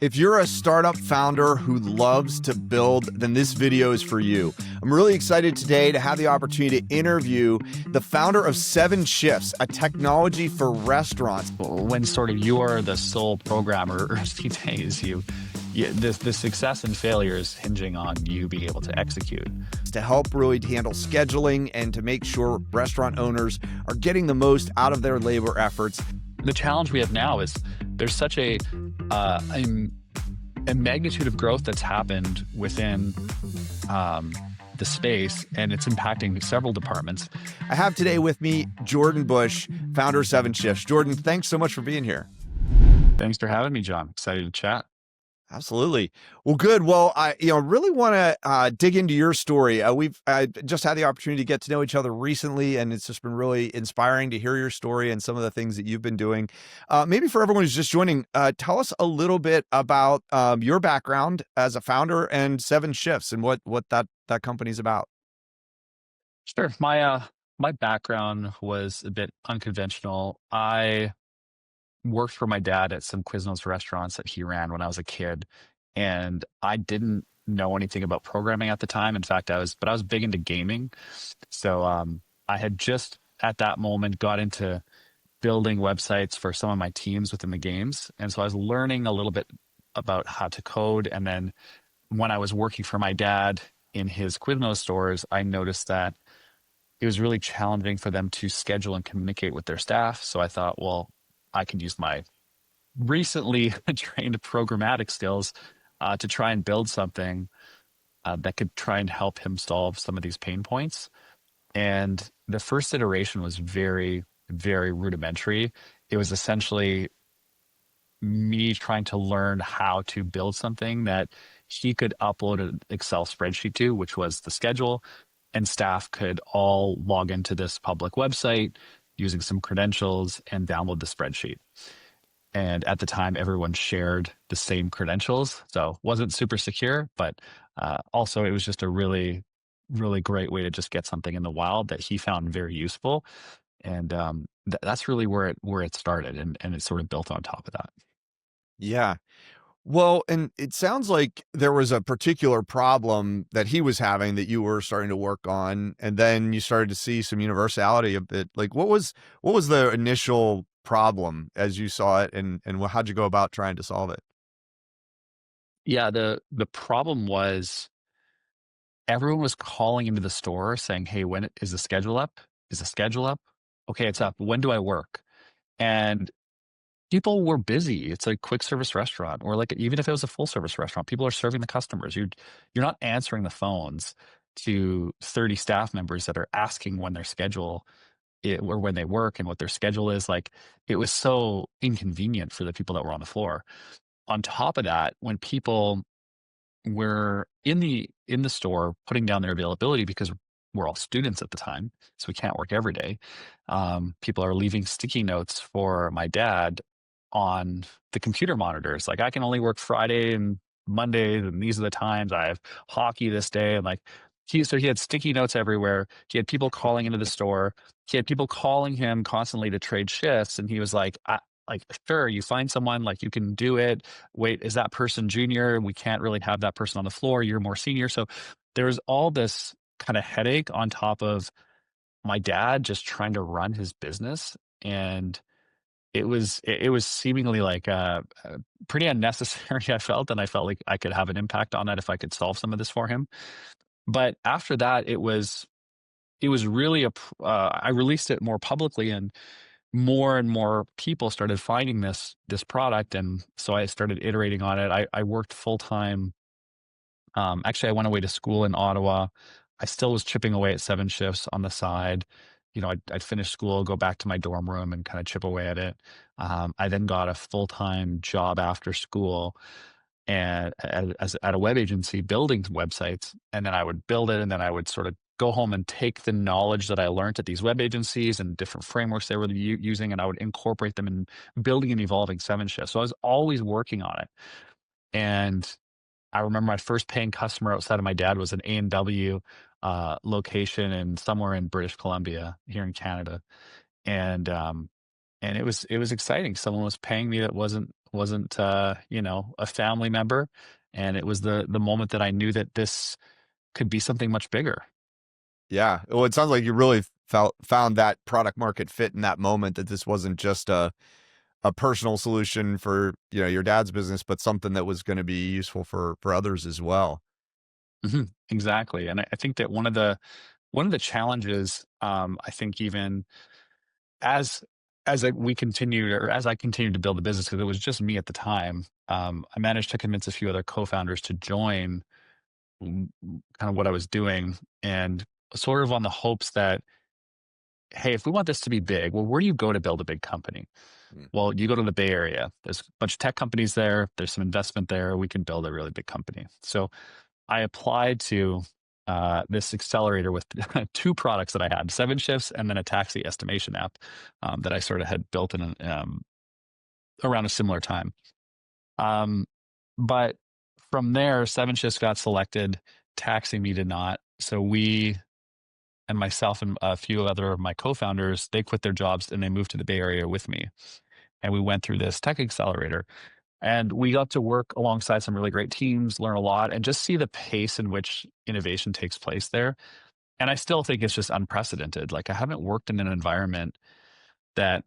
If you're a startup founder who loves to build, then this video is for you. I'm really excited today to have the opportunity to interview the founder of 7 Shifts, a technology for restaurants. When sort of you're the sole programmer these days, the success and failure is hinging on you being able to execute. To help really handle scheduling and to make sure restaurant owners are getting the most out of their labor efforts. The challenge we have now is there's such a magnitude of growth that's happened within the space, and it's impacting several departments. I have today with me Jordan Boesch, founder of 7 Shifts. Jordan, thanks so much for being here. Thanks for having me, John. Excited to chat. Absolutely. Well, good. Well, I really want to dig into your story. We've just had the opportunity to get to know each other recently, and it's just been really inspiring to hear your story and some of the things that you've been doing. Maybe for everyone who's just joining, tell us a little bit about your background as a founder and 7 Shifts and what that company's about. Sure. My background was a bit unconventional. I worked for my dad at some Quiznos restaurants that he ran when I was a kid, and I didn't know anything about programming at the time. In fact, I was big into gaming. So I had just at that moment got into building websites for some of my teams within the games. And so I was learning a little bit about how to code. And then when I was working for my dad in his Quiznos stores, I noticed that it was really challenging for them to schedule and communicate with their staff. So I thought, well, I could use my recently trained programmatic skills to try and build something that could try and help him solve some of these pain points. And the first iteration was very, very rudimentary. It was essentially me trying to learn how to build something that he could upload an Excel spreadsheet to, which was the schedule, and staff could all log into this public website using some credentials and download the spreadsheet. And at the time, everyone shared the same credentials. So it wasn't super secure, but also it was just a really, really great way to just get something in the wild that he found very useful. And that's really where it started. And it sort of built on top of that. Yeah. Well, and it sounds like there was a particular problem that he was having that you were starting to work on, and then you started to see some universality of it. Like, what was the initial problem as you saw it, and how'd you go about trying to solve it? Yeah, the problem was everyone was calling into the store saying, "Hey, when is the schedule up? Is the schedule up? Okay, it's up. When do I work?" And people were busy. It's a quick service restaurant, or like even if it was a full service restaurant, people are serving the customers. You're not answering the phones to 30 staff members that are asking when their schedule or when they work and what their schedule is. Like, it was so inconvenient for the people that were on the floor. On top of that, when people were in the store putting down their availability, because we're all students at the time, so we can't work every day. People are leaving sticky notes for my dad on the computer monitors. Like, I can only work Friday and Monday, and these are the times. I have hockey this day. And like, so he had sticky notes everywhere. He had people calling into the store. He had people calling him constantly to trade shifts. And he was like, sure, you find someone, like, you can do it. Wait, is that person junior? We can't really have that person on the floor. You're more senior. So there's all this kind of headache on top of my dad just trying to run his business. And it was seemingly like pretty unnecessary, I felt, and I felt like I could have an impact on that if I could solve some of this for him. But after that, it was really I released it more publicly, and more people started finding this product, and so I started iterating on it. I worked full time. Actually, I went away to school in Ottawa. I still was chipping away at 7 Shifts on the side. I'd finish school, go back to my dorm room and kind of chip away at it. I then got a full-time job after school and at a web agency building websites. And then I would build it, and then I would sort of go home and take the knowledge that I learned at these web agencies and different frameworks they were using, and I would incorporate them in building and evolving 7 Shifts. So I was always working on it. And I remember my first paying customer outside of my dad was an A&W location in somewhere in British Columbia here in Canada. And it was exciting. Someone was paying me that wasn't a family member, and it was the moment that I knew that this could be something much bigger. Yeah. Well, it sounds like you really found that product market fit in that moment, that this wasn't just a personal solution for, your dad's business, but something that was going to be useful for others as well. Exactly, and I think that one of the challenges, I think even as we continued, or as I continued to build the business, because it was just me at the time, I managed to convince a few other co-founders to join kind of what I was doing, and sort of on the hopes that, hey, if we want this to be big, well, where do you go to build a big company? Mm. Well, you go to the Bay Area. There's a bunch of tech companies there. There's some investment there. We can build a really big company. So I applied to this accelerator with two products that I had: Seven Shifts and then a taxi estimation app that I sort of had built in around a similar time. Um, but from there, Seven Shifts got selected. Taxi Me did not. So we, and myself and a few other of my co-founders, they quit their jobs and they moved to the Bay Area with me. And we went through this tech accelerator. And we got to work alongside some really great teams, learn a lot, and just see the pace in which innovation takes place there. And I still think it's just unprecedented. Like, I haven't worked in an environment that,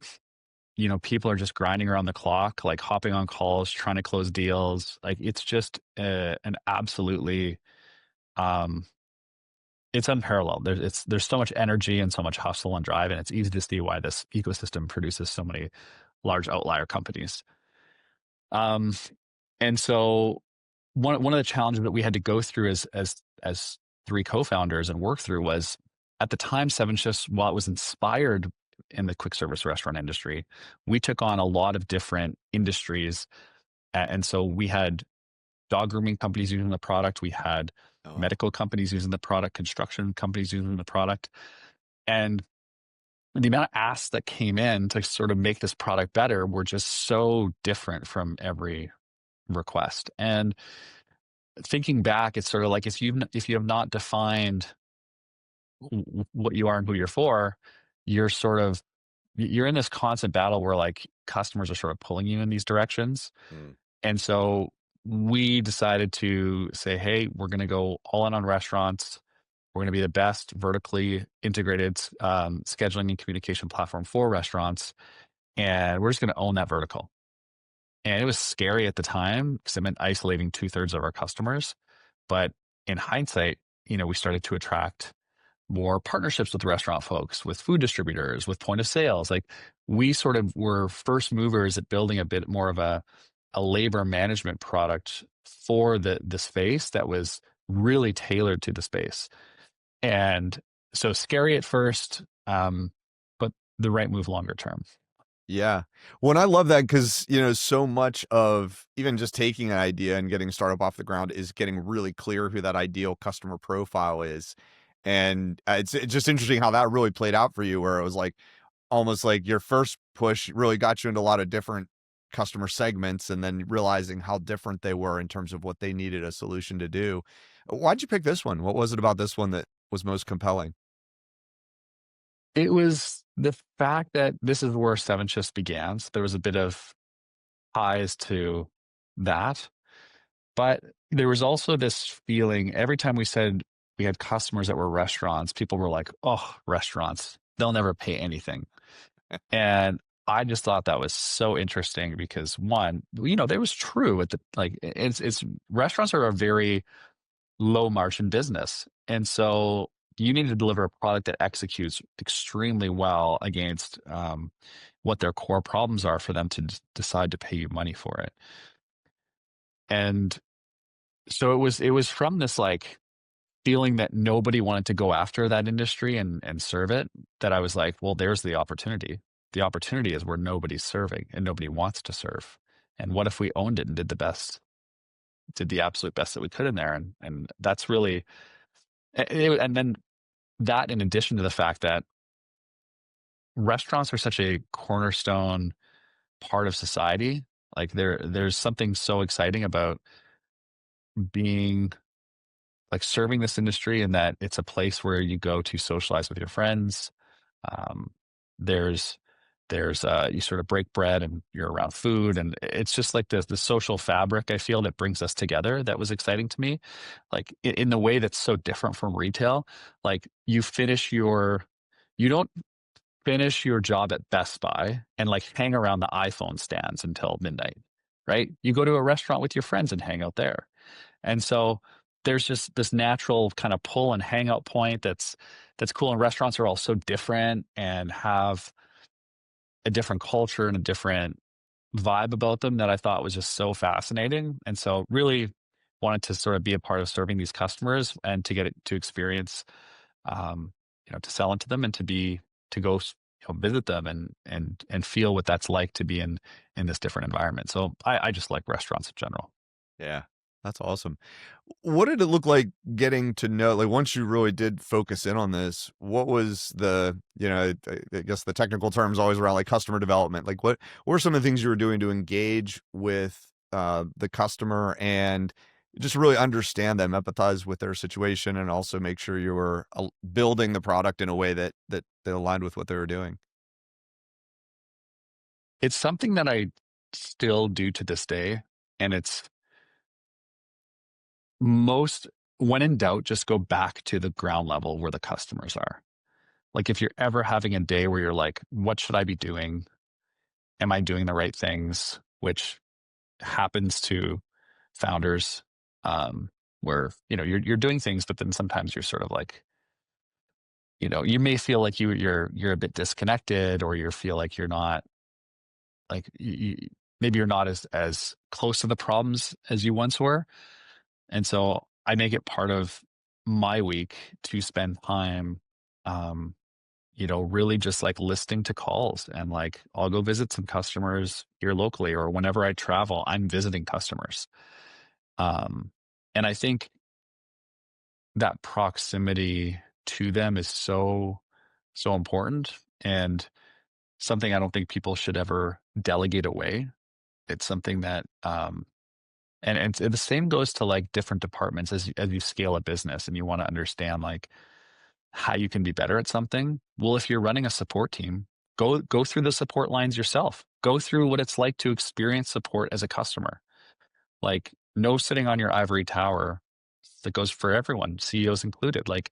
people are just grinding around the clock, like hopping on calls, trying to close deals. Like, it's just an absolutely, um, it's unparalleled. There's so much energy and so much hustle and drive, and it's easy to see why this ecosystem produces so many large outlier companies. Um, and so one of the challenges that we had to go through as three co-founders and work through was, at the time, Seven Shifts, while it was inspired in the quick service restaurant industry, we took on a lot of different industries. And so we had dog grooming companies using the product, we had Oh, wow. medical companies using the product, construction companies using the product. And the amount of asks that came in to sort of make this product better were just so different from every request. And thinking back, it's sort of like, if you have not defined what you are and who you're for, you're sort of you're in this constant battle where, like, customers are sort of pulling you in these directions. Mm. And so we decided to say, hey, we're going to go all in on restaurants. We're going to be the best vertically integrated scheduling and communication platform for restaurants, and we're just going to own that vertical. And it was scary at the time because it meant isolating two-thirds of our customers. But in hindsight, we started to attract more partnerships with restaurant folks, with food distributors, with point of sales. Like, we sort of were first movers at building a bit more of a labor management product for the space that was really tailored to the space. And so scary at first, but the right move longer term. Yeah. Well, and I love that because, so much of even just taking an idea and getting a startup off the ground is getting really clear who that ideal customer profile is. And it's just interesting how that really played out for you, where it was like almost like your first push really got you into a lot of different customer segments, and then realizing how different they were in terms of what they needed a solution to do. Why'd you pick this one? What was it about this one that was most compelling? It was the fact that this is where Seven Shifts began. So there was a bit of ties to that. But there was also this feeling every time we said we had customers that were restaurants, people were like, oh, restaurants, they'll never pay anything. And I just thought that was so interesting because, one, that was true at the, like, it's restaurants are a very low margin business. And so you need to deliver a product that executes extremely well against what their core problems are for them to decide to pay you money for it. And so it was from this, like, feeling that nobody wanted to go after that industry and serve it, that I was like, well, there's the opportunity. The opportunity is where nobody's serving and nobody wants to serve. And what if we owned it and did the absolute best that we could in there? And that's really, and then that, in addition to the fact that restaurants are such a cornerstone part of society, like, there's something so exciting about being, like, serving this industry, and that it's a place where you go to socialize with your friends. Um, there's There's you sort of break bread and you're around food, and it's just like the social fabric I feel that brings us together that was exciting to me, like in the way that's so different from retail. Like you don't finish your job at Best Buy and like hang around the iPhone stands until midnight, right? You go to a restaurant with your friends and hang out there. And so there's just this natural kind of pull and hangout point that's cool. And restaurants are all so different and have a different culture and a different vibe about them that I thought was just so fascinating. And so really wanted to sort of be a part of serving these customers and to get it to experience, to sell into them and to go visit them and feel what that's like to be in this different environment. So I just like restaurants in general. Yeah, that's awesome. What did it look like getting to know, like, once you really did focus in on this, what was the, I guess the technical terms always around like customer development. Like what were some of the things you were doing to engage with the customer and just really understand them, empathize with their situation, and also make sure you were building the product in a way that aligned with what they were doing? It's something that I still do to this day. And it's most when in doubt, just go back to the ground level where the customers are. Like if you're ever having a day where you're like, what should I be doing? Am I doing the right things? Which happens to founders, where you're doing things, but then sometimes you're sort of like, you may feel like you're a bit disconnected, or you feel like you're not like maybe you're not as close to the problems as you once were. And so I make it part of my week to spend time, um, really just like listening to calls, and like I'll go visit some customers here locally, or whenever I travel, I'm visiting customers. Um, and I think that proximity to them is so, so important, and something I don't think people should ever delegate away. It's something that, and the same goes to like different departments as you scale a business and you want to understand like how you can be better at something. Well, if you're running a support team, go through the support lines yourself. Go through what it's like to experience support as a customer. Like no sitting on your ivory tower. That goes for everyone, CEOs included. Like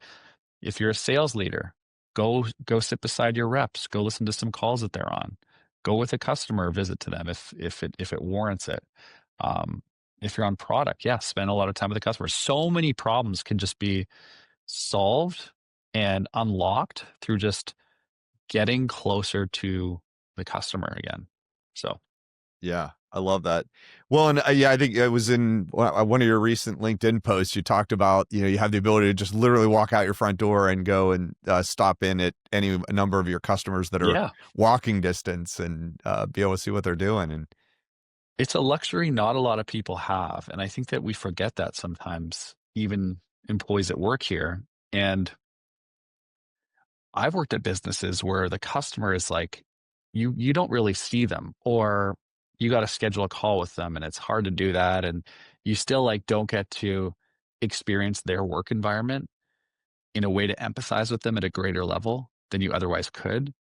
if you're a sales leader, go sit beside your reps. Go listen to some calls that they're on. Go with a customer visit to them if it warrants it. Um, if you're on product, yeah, spend a lot of time with the customer. So many problems can just be solved and unlocked through just getting closer to the customer again. So, Yeah, I love that. Well, and yeah, I think it was in one of your recent LinkedIn posts. You talked about, you have the ability to just literally walk out your front door and go and stop in at any number of your customers that are yeah, walking distance, and be able to see what they're doing. And it's a luxury not a lot of people have. And I think that we forget that sometimes, even employees that work here. And I've worked at businesses where the customer is like, you don't really see them, or you got to schedule a call with them and it's hard to do that. And you still like don't get to experience their work environment in a way to empathize with them at a greater level than you otherwise could.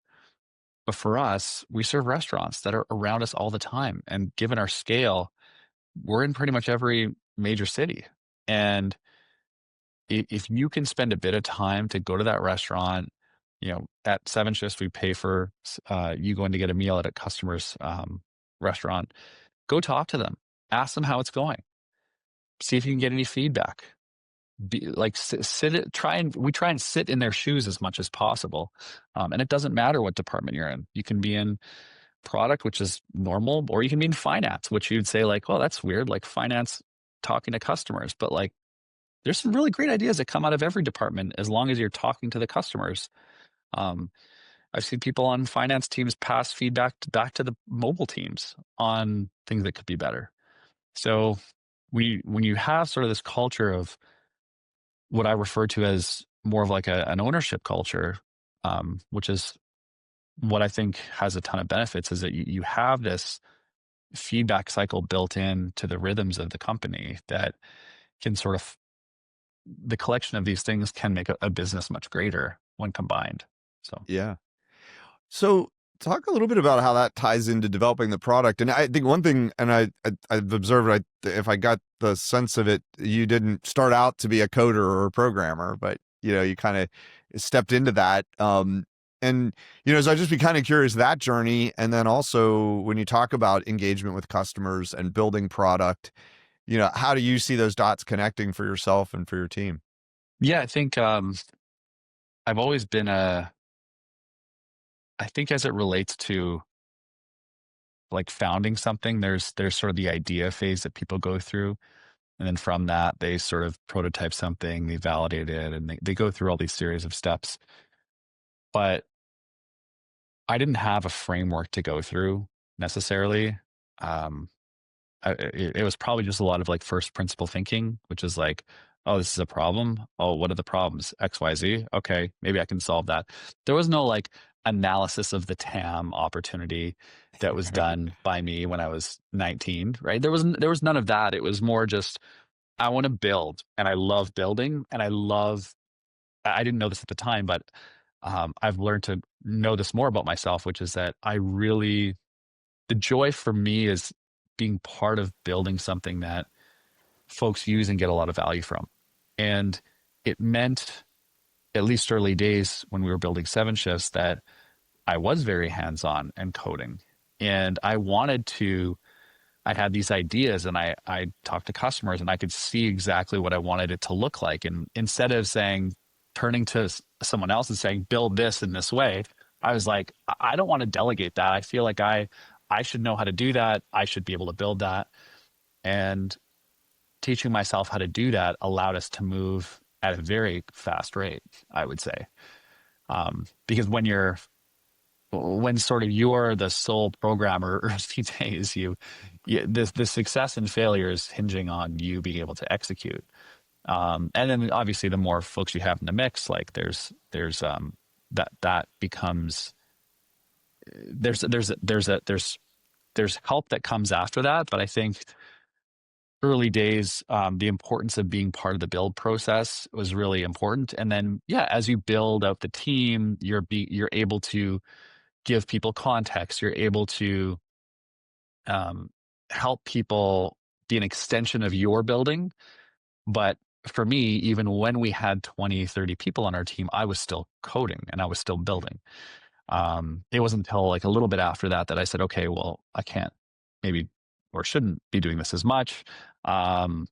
But for us, we serve restaurants that are around us all the time. And given our scale, we're in pretty much every major city. And if you can spend a bit of time to go to that restaurant, at 7 shifts, we pay for you going to get a meal at a customer's restaurant. Go talk to them, ask them how it's going, see if you can get any feedback. Be like we try and sit in their shoes as much as possible. And it doesn't matter what department you're in. You can be in product, which is normal, or you can be in finance, which you'd say like, well, that's weird, like finance talking to customers. But like there's some really great ideas that come out of every department as long as you're talking to the customers. Um, I've seen people on finance teams pass feedback back to the mobile teams on things that could be better. So when you have sort of this culture of what I refer to as more of like an ownership culture, which is what I think has a ton of benefits, is that you have this feedback cycle built in to the rhythms of the company that can sort of, the collection of these things can make a business much greater when combined. So yeah. So talk a little bit about how that ties into developing the product. And I think one thing, and I've observed, if I got the sense of it, you didn't start out to be a coder or a programmer, but you kind of stepped into that. And so I'd just be kind of curious that journey, and then also when you talk about engagement with customers and building product, how do you see those dots connecting for yourself and for your team? Yeah, I think I've always been I think as it relates to like founding something, there's sort of the idea phase that people go through. And then from that, they sort of prototype something, they validate it, and they go through all these series of steps. But I didn't have a framework to go through necessarily. Um, it was probably just a lot of like first principle thinking, which is like, oh, this is a problem. Oh, what are the problems? X, Y, Z. Okay, maybe I can solve that. There was no like analysis of the TAM opportunity that was Right. done by me when I was 19, right? There was none of that. It was more just I want to build and I love building and I didn't know this at the time, but I've learned to know this more about myself, which is that the joy for me is being part of building something that folks use and get a lot of value from. And it meant, at least early days when we were building seven shifts, that I was very hands on and coding. And I had these ideas and I talked to customers and I could see exactly what I wanted it to look like. And instead of turning to someone else and saying, build this in this way, I was like, I don't want to delegate that. I feel like I should know how to do that. I should be able to build that. And teaching myself how to do that allowed us to move at a very fast rate, I would say. Because when sort of you're the sole programmer these days, the success and failure is hinging on you being able to execute. And then obviously the more folks you have in the mix, like that becomes there's help that comes after that. But I think early days, the importance of being part of the build process was really important. And then yeah, as you build out the team, you're able to give people context. You're able to um, help people be an extension of your building. But for me, even when we had 20, 30 people on our team, I was still coding and I was still building. It wasn't until like a little bit after that that I said, okay, well, I can't maybe or shouldn't be doing this as much. Um,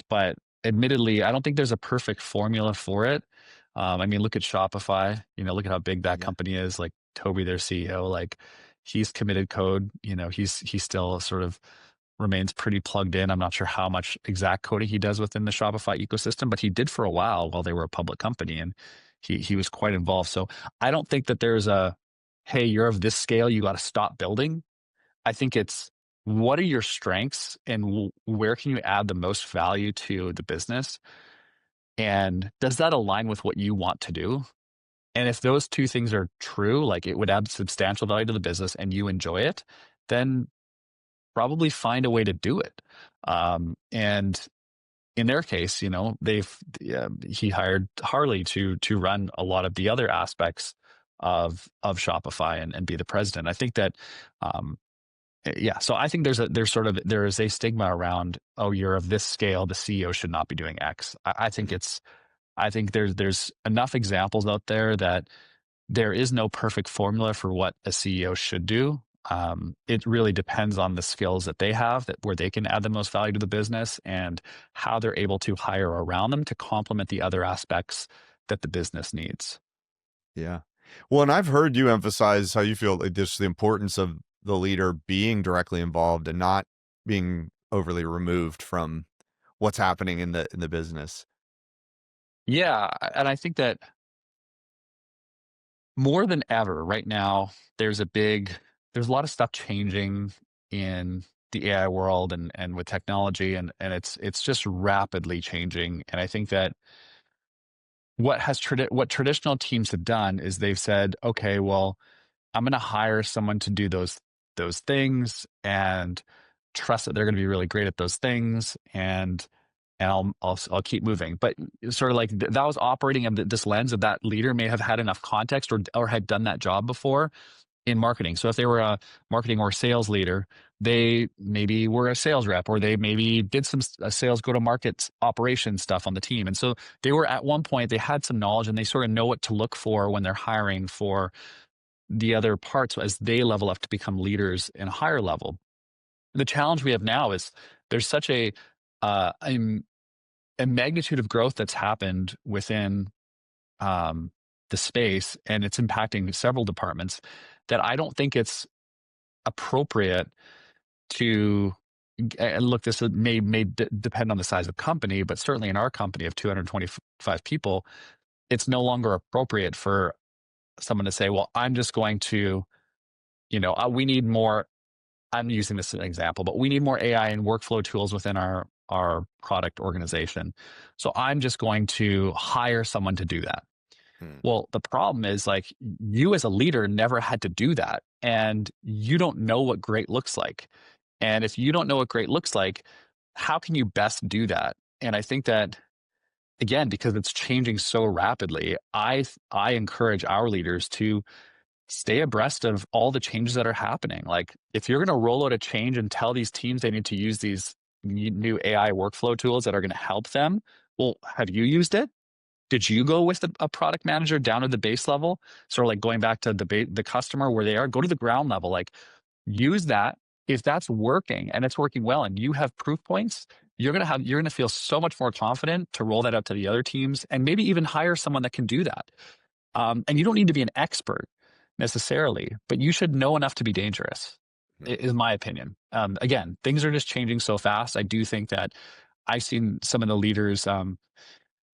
but admittedly, I don't think there's a perfect formula for it. I mean, look at Shopify, look at how big that Yeah. company is. Like Toby, their CEO, like he's committed code, he's still sort of remains pretty plugged in. I'm not sure how much exact coding he does within the Shopify ecosystem, but he did for a while they were a public company and he was quite involved. So I don't think that there's hey, you're of this scale, you got to stop building. I think it's what are your strengths and where can you add the most value to the business? And does that align with what you want to do? And if those two things are true, like it would add substantial value to the business and you enjoy it, then probably find a way to do it. And in their case, he hired Harley to run a lot of the other aspects of Shopify and be the president. I think that um, yeah, so I think there is a stigma around, oh, you're of this scale, the CEO should not be doing X. I think there's enough examples out there that there is no perfect formula for what a CEO should do. It really depends on the skills that they have, that where they can add the most value to the business, and how they're able to hire around them to complement the other aspects that the business needs. Yeah. Well, and I've heard you emphasize how you feel like just the importance of the leader being directly involved and not being overly removed from what's happening in the business. Yeah, and I think that more than ever right now, there's a lot of stuff changing in the AI world and with technology and it's just rapidly changing. And I think that what traditional teams have done is they've said, okay, well, I'm going to hire someone to do those things and trust that they're going to be really great at those things and I'll keep moving. But sort of like that was operating in this lens of that leader may have had enough context or had done that job before in marketing. So if they were a marketing or sales leader, they maybe were a sales rep, or they maybe did some sales go to market operations stuff on the team. And so they were at one point, they had some knowledge and they sort of know what to look for when they're hiring for the other parts as they level up to become leaders in a higher level. The challenge we have now is there's such uh, a, a magnitude of growth that's happened within the space, and it's impacting several departments, that I don't think it's appropriate to, and look, this may depend on the size of company, but certainly in our company of 225 people, it's no longer appropriate for someone to say, well, I'm just going to, we need more. I'm using this as an example, but we need more AI and workflow tools within our product organization. So I'm just going to hire someone to do that. Hmm. Well, the problem is, like, you as a leader never had to do that, and you don't know what great looks like. And if you don't know what great looks like, how can you best do that? And I think that, again, because it's changing so rapidly, I encourage our leaders to stay abreast of all the changes that are happening. Like, if you're going to roll out a change and tell these teams they need to use these new AI workflow tools that are going to help them, well, have you used it? Did you go with a product manager down to the base level? Sort of like going back to the customer where they are, go to the ground level, like, use that. If that's working and it's working well and you have proof points, you're going to feel so much more confident to roll that out to the other teams and maybe even hire someone that can do that. And you don't need to be an expert necessarily, but you should know enough to be dangerous, Hmm. is my opinion. Again, things are just changing so fast. I do think that I've seen some of the leaders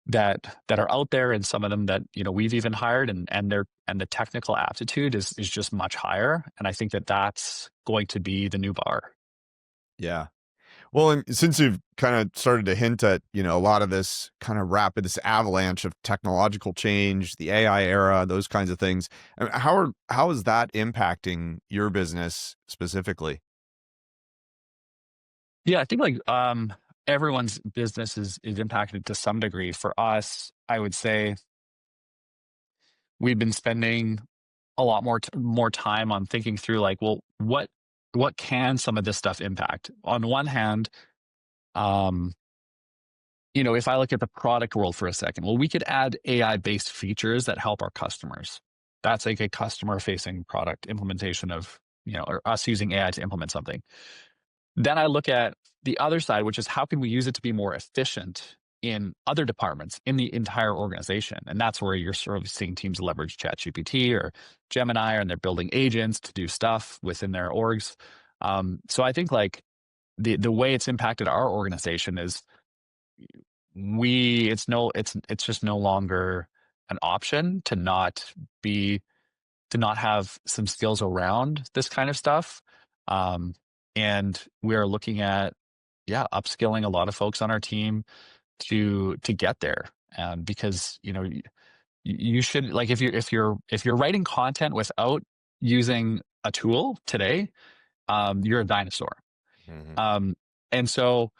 that are out there, and some of them that we've even hired, and the technical aptitude is just much higher. And I think that that's going to be the new bar. Yeah. Well, and since you've kind of started to hint at, a lot of this kind of this avalanche of technological change, the AI era, those kinds of things, I mean, how is that impacting your business specifically? Yeah, I think, like, everyone's business is impacted to some degree. For us, I would say we've been spending a lot more time on thinking through, like, well, what can some of this stuff impact? On one hand, um, if I look at the product world for a second, well, we could add AI based features that help our customers. That's like a customer facing product implementation of, or us using AI to implement something. Then I look at the other side, which is how can we use it to be more efficient in other departments in the entire organization? And that's where you're sort of seeing teams leverage ChatGPT or Gemini, and they're building agents to do stuff within their orgs. So I think, like, the way it's impacted our organization is it's just no longer an option be to not have some skills around this kind of stuff. Um, and we're looking at, yeah, upskilling a lot of folks on our team to get there. Because you should, like, if you're writing content without using a tool today, you're a dinosaur. Hmm. Um, and so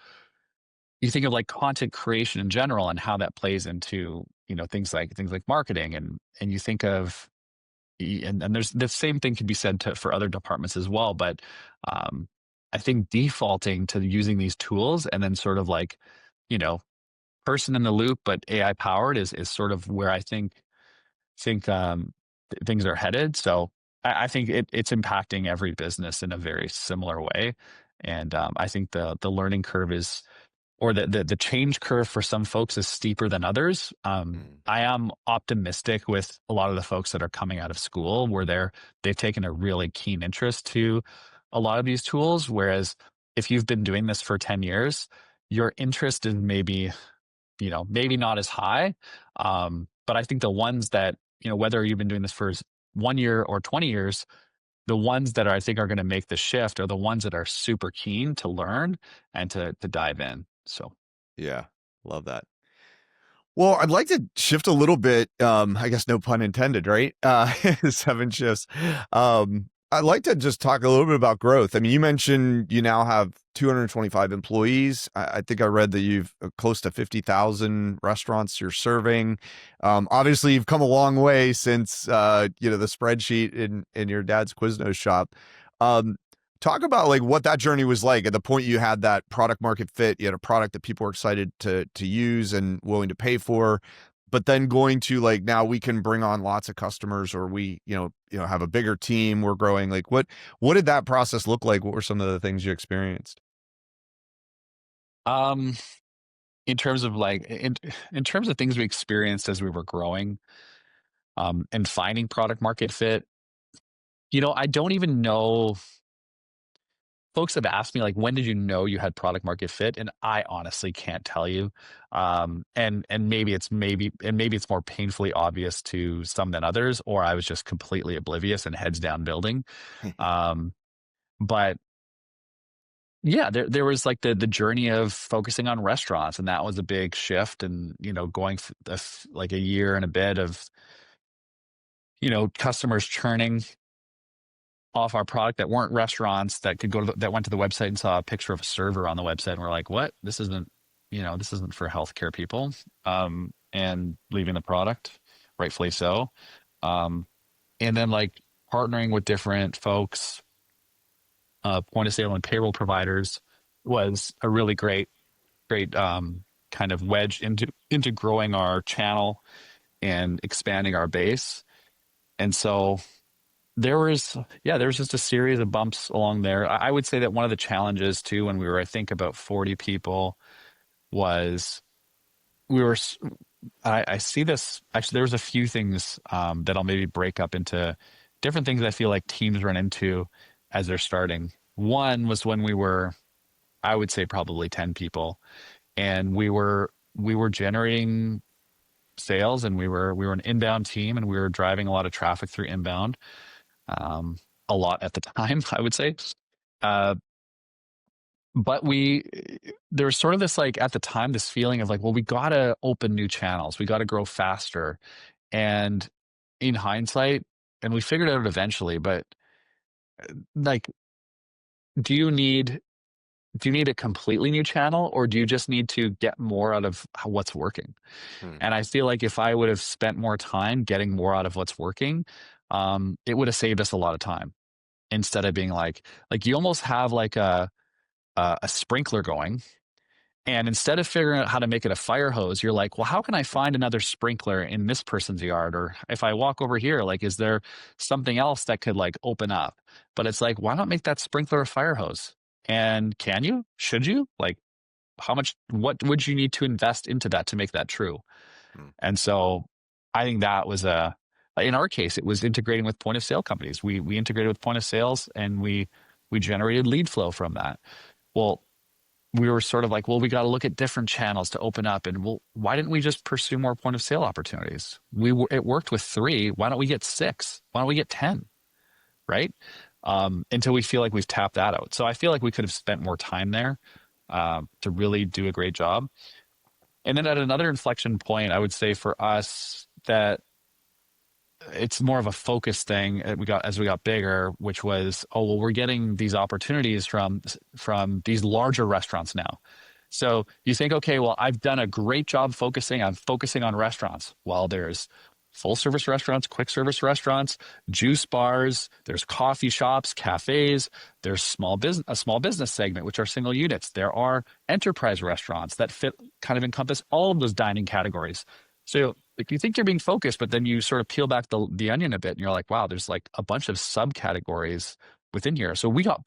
you think of, like, content creation in general and how that plays into things like marketing, and you think of, and there's the same thing could be said for other departments as well. But um, I think defaulting to using these tools and then sort of, like, you know, person in the loop, but AI powered is sort of where I think things are headed. So I think it's impacting every business in a very similar way. And I think the learning curve is, or the change curve for some folks is steeper than others. Hmm. I am optimistic with a lot of the folks that are coming out of school, where they've taken a really keen interest to a lot of these tools. Whereas if you've been doing this for 10 years, your interest is maybe not as high. But I think the ones that, whether you've been doing this for 1 year or 20 years, the ones that I think are going to make the shift are the ones that are super keen to learn and to dive in. So, Yeah. Love that. Well, I'd like to shift a little bit. I guess no pun intended, right? 7 shifts. I'd like to just talk a little bit about growth. I mean, you mentioned you now have 225 employees. I think I read that you've close to 50,000 restaurants you're serving. Obviously, you've come a long way since the spreadsheet in your dad's Quiznos shop. Um, Talk about like what that journey was like at the point you had that product market fit. You had a product that people were excited to use and willing to pay for, but then going to like now we can bring on lots of customers, or we have a bigger team, we're growing. Like what did that process look like? What were some of the things you experienced? Um, in terms of like in terms of things we experienced as we were growing, and finding product market fit, I don't even know. Folks have asked me like, when did you know you had product market fit? And I honestly can't tell you. And maybe it's more painfully obvious to some than others, or I was just completely oblivious and heads down building. Um, but yeah, there was like the journey of focusing on restaurants, and that was a big shift. And going like a year and a bit of customers churning off our product that weren't restaurants, that could that went to the website and saw a picture of a server on the website, and we're like, what? This isn't for healthcare people. And leaving the product, rightfully so. Um, and then like partnering with different folks, point of sale and payroll providers was a really great kind of wedge into growing our channel and expanding our base. And so there was just a series of bumps along there. I would say that one of the challenges too, when we were, I think, about 40 people, was we were, I see this, actually, there was a few things that I'll maybe break up into different things I feel like teams run into as they're starting. One was when we were, I would say, probably 10 people, and we were generating sales, and we were an inbound team, and we were driving a lot of traffic through inbound, um, a lot at the time, I would say. Uh, but there was sort of this, like, at the time, this feeling of like, well, we got to open new channels. We got to grow faster. And in hindsight, and we figured it out eventually, but like, do you need, do you need a completely new channel, or do you just need to get more out of what's working? Hmm. And I feel like if I would have spent more time getting more out of what's working, it would have saved us a lot of time, instead of being like you almost have like a sprinkler going, and instead of figuring out how to make it a fire hose, you're like, well, how can I find another sprinkler in this person's yard? Or if I walk over here, like, is there something else that could like open up? But it's like, why not make that sprinkler a fire hose? And can you? Should you? Like, what would you need to invest into that to make that true? Hmm. And so I think that was in our case, it was integrating with point of sale companies. We integrated with point of sales, and we generated lead flow from that. Well, we were sort of like, well, we got to look at different channels to open up. And well, why didn't we just pursue more point of sale opportunities? It worked with 3. Why don't we get 6? Why don't we get 10? Right? Until we feel like we've tapped that out. So I feel like we could have spent more time there, to really do a great job. And then at another inflection point, I would say for us that it's more of a focus thing that we got as we got bigger, which was, oh, well, we're getting these opportunities from these larger restaurants now. So you think, okay, well, I've done a great job focusing. I'm focusing on restaurants. Well, there's full service restaurants, quick service restaurants, juice bars, there's coffee shops, cafes, there's a small business segment, which are single units. There are enterprise restaurants that fit, kind of encompass all of those dining categories. So like, you think you're being focused, but then you sort of peel back the onion a bit, and you're like, wow, there's like a bunch of subcategories within here. So we had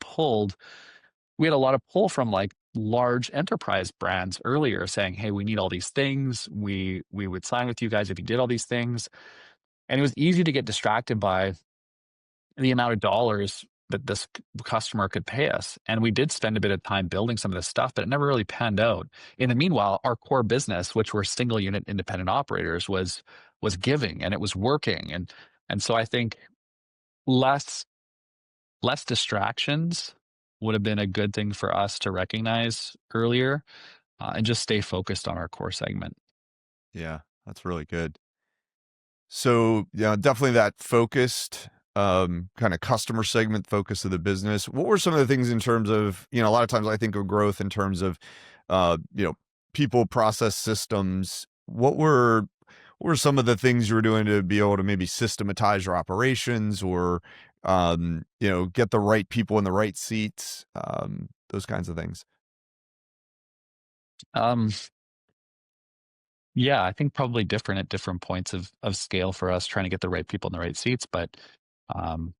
a lot of pull from like large enterprise brands earlier saying, hey, we need all these things. We would sign with you guys if you did all these things. And it was easy to get distracted by the amount of dollars that this customer could pay us. And we did spend a bit of time building some of this stuff, but it never really panned out. In the meanwhile, our core business, which were single unit independent operators, was giving, and it was working. And so I think less less distractions would have been a good thing for us to recognize earlier, and just stay focused on our core segment. Yeah, that's really good. So, yeah, definitely that focused kind of customer segment focus of the business. What were some of the things in terms of, a lot of times I think of growth in terms of, you know, people, process, systems. What were some of the things you were doing to be able to maybe systematize your operations or, get the right people in the right seats, those kinds of things? Um, yeah, I think probably different at different points of scale for us trying to get the right people in the right seats. But um,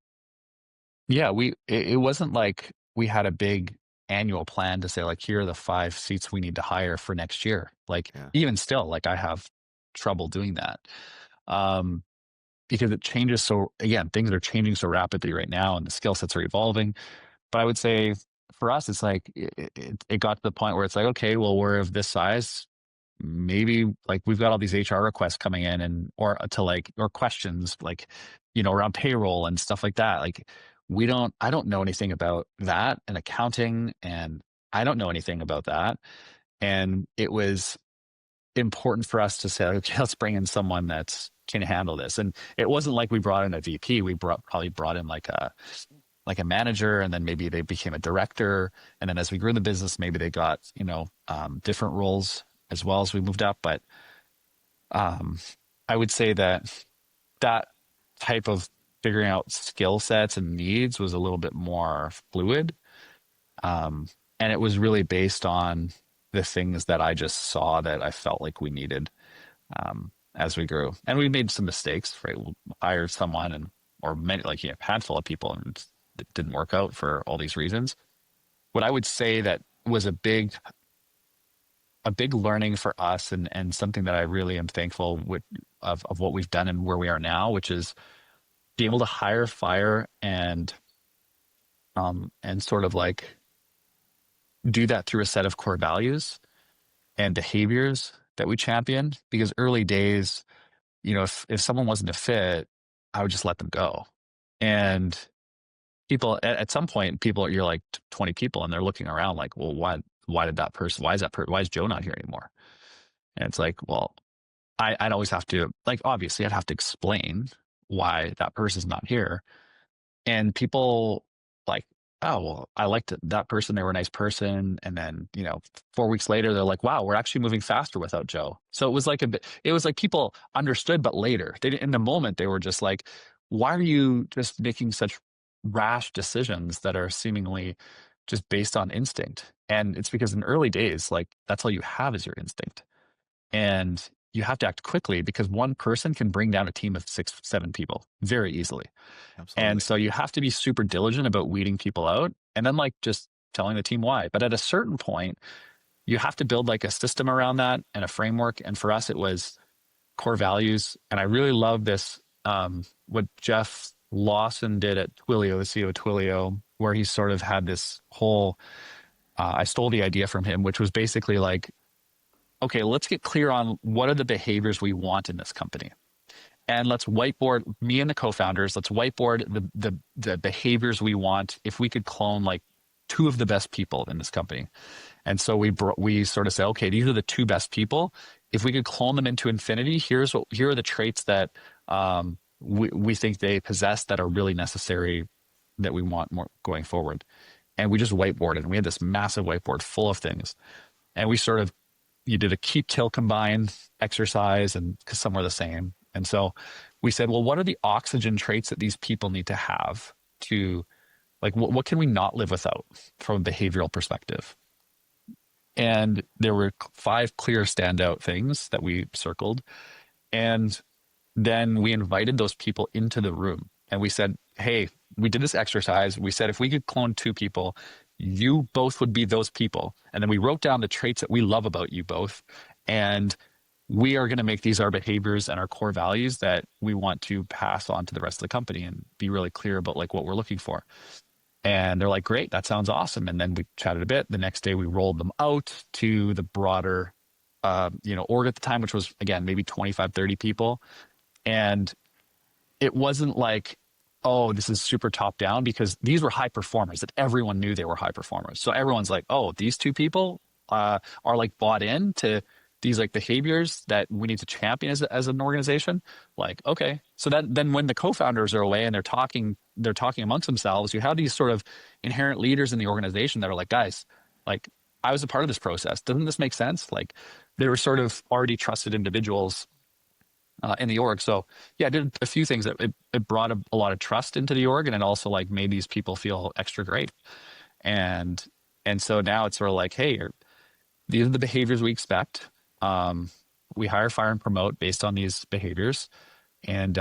yeah, it wasn't like we had a big annual plan to say like here are the 5 seats we need to hire for next year. Like Yeah. even still, like I have trouble doing that. Um, because it changes so again, things are changing so rapidly right now and the skill sets are evolving. But I would say for us, it's like it got to the point where it's like, okay, well, we're of this size. Maybe like we've got all these HR requests coming in and or to like or questions like, around payroll and stuff like that. Like I don't know anything about that and accounting and I don't know anything about that. And it was important for us to say, okay, let's bring in someone that's can handle this. And it wasn't like we brought in a VP. We probably brought in like a manager, and then maybe they became a director. And then as we grew the business, maybe they got different roles as well as we moved up. But um, I would say that type of figuring out skill sets and needs was a little bit more fluid. Um, and it was really based on the things that I just saw that I felt like we needed as we grew. And we made some mistakes, right? We hired someone or many, like, a handful of people and it didn't work out for all these reasons. What I would say that was a big learning for us and something that I really am thankful of what we've done and where we are now, which is being able to hire, fire, and sort of like do that through a set of core values and behaviors that we champion. Because early days, if someone wasn't a fit, I would just let them go. And people at some point, you're like 20 people and they're looking around like, well, why did that person, why is Joe not here anymore? And it's like, well, I'd always have to, like, obviously I'd have to explain why that person's not here. And people like, oh, well, I liked that person. They were a nice person. And then, 4 weeks later, they're like, wow, we're actually moving faster without Joe. So it was like it was like people understood, but later they didn't, in the moment, they were just like, why are you just making such rash decisions that are seemingly just based on instinct? And it's because in early days, like that's all you have is your instinct. And you have to act quickly because one person can bring down a team of 6, 7 people very easily. And Absolutely. so you have to be super diligent about weeding people out and then like just telling the team why. But at a certain point, you have to build like a system around that and a framework. And for us, it was core values. And I really love this, what Jeff Lawson did at Twilio, the CEO of Twilio, where he sort of had this whole, I stole the idea from him, which was basically like, okay, let's get clear on what are the behaviors we want in this company and let's whiteboard me and the co-founders. Let's whiteboard the behaviors we want. If we could clone like 2 of the best people in this company, and so we sort of say, okay, these are the 2 best people. If we could clone them into infinity, here are the traits that we think they possess that are really necessary that we want more going forward. And we just whiteboarded, and we had this massive whiteboard full of things, and we sort of you did a keep till combine exercise and because some were the same. And so we said, well, what are the oxygen traits that these people need to have to like what can we not live without from a behavioral perspective? And there were 5 clear standout things that we circled. And then we invited those people into the room and we said, hey, we did this exercise. We said, if we could clone 2 people, you both would be those people. And then we wrote down the traits that we love about you both. And we are going to make these our behaviors and our core values that we want to pass on to the rest of the company and be really clear about like what we're looking for. And they're like, great, that sounds awesome. And then we chatted a bit. The next day we rolled them out to the broader, org at the time, which was again, maybe 25, 30 people. And it wasn't like, oh, this is super top down because these were high performers that everyone knew they were high performers. So everyone's like, oh, these 2 people are like bought in to these like behaviors that we need to champion as an organization. Like, okay, so that then when the co-founders are away and they're talking amongst themselves, you have these sort of inherent leaders in the organization that are like, guys, like I was a part of this process. Doesn't this make sense? Like they were sort of already trusted individuals in the org. So yeah, I did a few things that it brought a lot of trust into the org, and it also like made these people feel extra great. And and so now it's sort of like, hey, these are the behaviors we expect. Um, we hire, fire, and promote based on these behaviors, and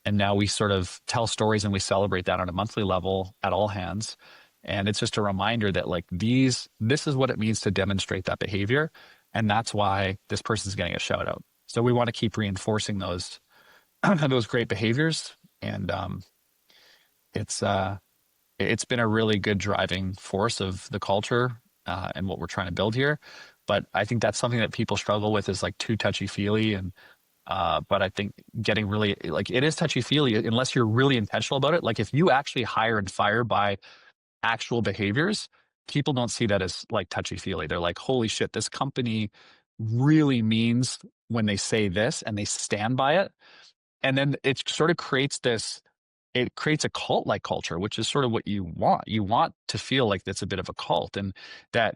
now we sort of tell stories and we celebrate that on a monthly level at all hands. And it's just a reminder that like this is what it means to demonstrate that behavior, and that's why this person's getting a shout out. So we want to keep reinforcing those those great behaviors, and it's it's been a really good driving force of the culture and what we're trying to build here. But I think that's something that people struggle with is like too touchy feely, and but I think getting really like it is touchy feely unless you're really intentional about it. Like if you actually hire and fire by actual behaviors, people don't see that as like touchy feely. They're like, holy shit, this company really means when they say this and they stand by it. And then it sort of creates this, it creates a cult like culture, which is sort of what you want. You want to feel like it's a bit of a cult, and that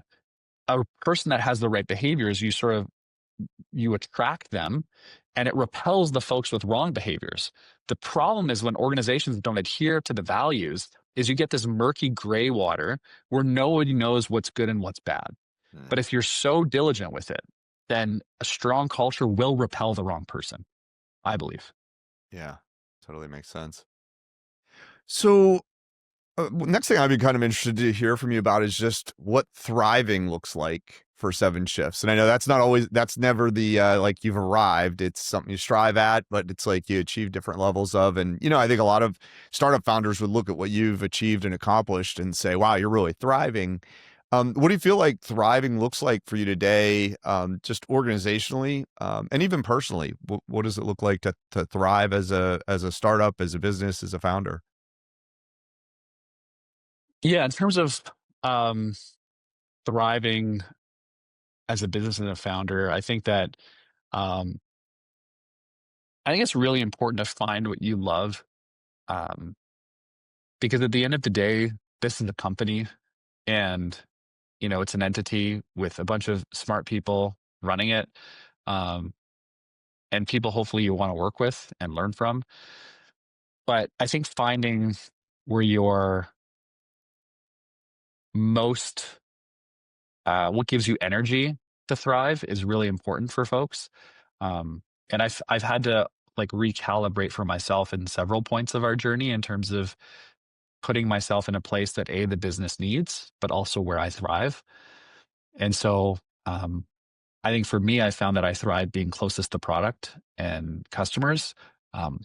a person that has the right behaviors, you attract them, and it repels the folks with wrong behaviors. The problem is when organizations don't adhere to the values is you get this murky gray water where nobody knows what's good and what's bad. Hmm. But if you're so diligent with it, then a strong culture will repel the wrong person, I believe. Yeah, totally makes sense. So, next thing I'd be kind of interested to hear from you about is just what thriving looks like for 7 shifts. And I know that's never the like you've arrived. It's something you strive at, but it's like you achieve different levels of. And, I think a lot of startup founders would look at what you've achieved and accomplished and say, wow, you're really thriving. What do you feel like thriving looks like for you today, just organizationally, and even personally? What does it look like to thrive as a startup, as a business, as a founder? Yeah, in terms of um, thriving as a business and a founder, um, I think it's really important to find what you love, um, because at the end of the day, this is a company, and it's an entity with a bunch of smart people running it, um, and people hopefully you want to work with and learn from. But I think finding where you're most what gives you energy to thrive is really important for folks. And I've had to like recalibrate for myself in several points of our journey in terms of putting myself in a place that the business needs, but also where I thrive. And so um, I think for me, I found that I thrive being closest to product and customers. Um,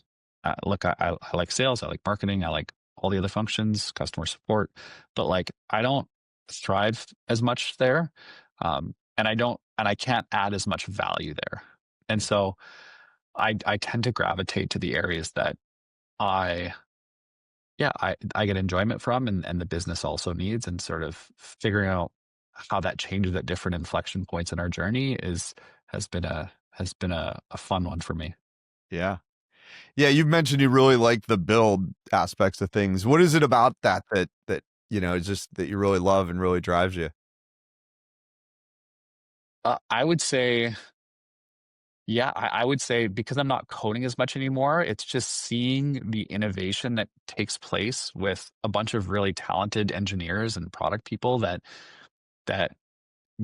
look, I like sales, I like marketing, I like all the other functions, customer support, but like I don't thrive as much there, and I can't add as much value there. And so I tend to gravitate to the areas that I I get enjoyment from, and the business also needs, and sort of figuring out how that changes at different inflection points in our journey is has been a fun one for me. Yeah. Yeah, you've mentioned you really like the build aspects of things. What is it about that just that you really love and really drives you? I would say, yeah, I would say because I'm not coding as much anymore, it's just seeing the innovation that takes place with a bunch of really talented engineers and product people that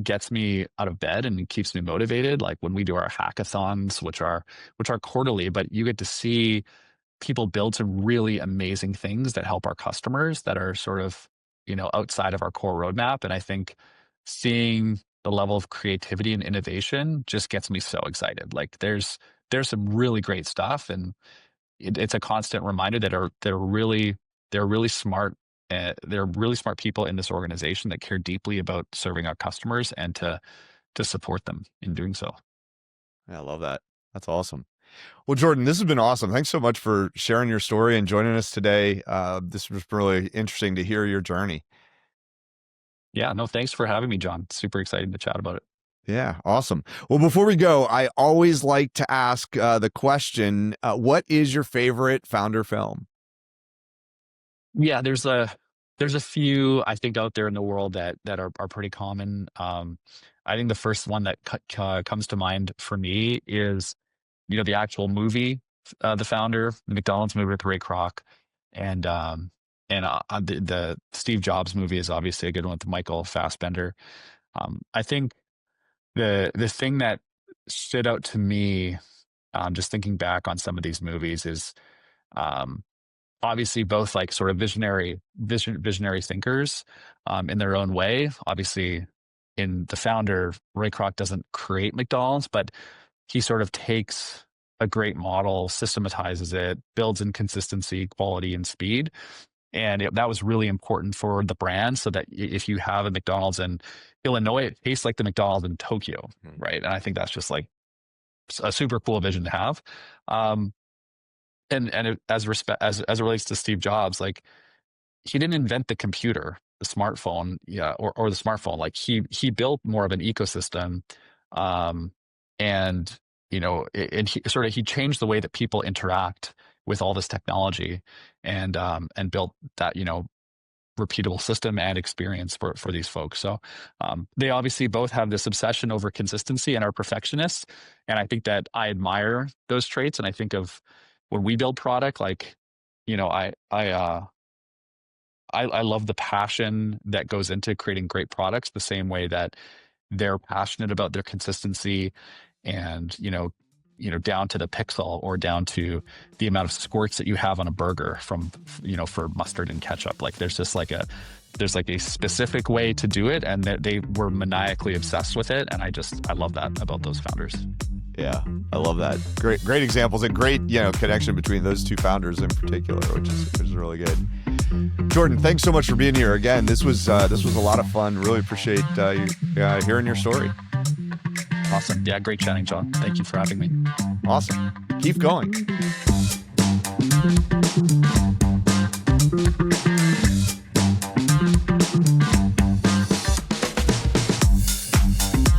gets me out of bed and keeps me motivated. Like when we do our hackathons, which are quarterly, but you get to see people build some really amazing things that help our customers that are sort of, outside of our core roadmap. And I think seeing the level of creativity and innovation just gets me so excited. Like there's some really great stuff, and it's a constant reminder that they're really smart. They're really smart people in this organization that care deeply about serving our customers and to support them in doing so. Yeah, I love that. That's awesome. Well, Jordan, this has been awesome. Thanks so much for sharing your story and joining us today. This was really interesting to hear your journey. Yeah, no, thanks for having me, John. Super excited to chat about it. Yeah, awesome. Well, before we go, I always like to ask the question, what is your favorite founder film? Yeah, there's a few I think out there in the world that are pretty common. I think the first one that comes to mind for me is, the actual movie, The Founder, the McDonald's movie with Ray Kroc, and the Steve Jobs movie is obviously a good one with Michael Fassbender. I think the thing that stood out to me, just thinking back on some of these movies, is um, obviously both like sort of visionary thinkers in their own way. Obviously, in The Founder, Ray Kroc doesn't create McDonald's, but he sort of takes a great model, systematizes it, builds in consistency, quality, and speed. And that was really important for the brand, so that if you have a McDonald's in Illinois, it tastes like the McDonald's in Tokyo, right? And I think that's just like a super cool vision to have. Um, as it relates to Steve Jobs, like, he didn't invent the computer, the smartphone, yeah, or the smartphone. Like, he built more of an ecosystem, um, and and he changed the way that people interact with all this technology, and built that repeatable system and experience for these folks. So they obviously both have this obsession over consistency and are perfectionists, and I think that I admire those traits. And I think of when we build product, like, you know, I love the passion that goes into creating great products, the same way that they're passionate about their consistency, and down to the pixel, or down to the amount of squirts that you have on a burger from for mustard and ketchup. Like, there's like a specific way to do it, and that they were maniacally obsessed with it. And I love that about those founders. Yeah, I love that. Great examples, and great connection between those two founders in particular, which is really good. Jordan, thanks so much for being here again. This was a lot of fun. Really appreciate hearing your story. Awesome. Yeah, great chatting, John. Thank you for having me. Awesome. Keep going.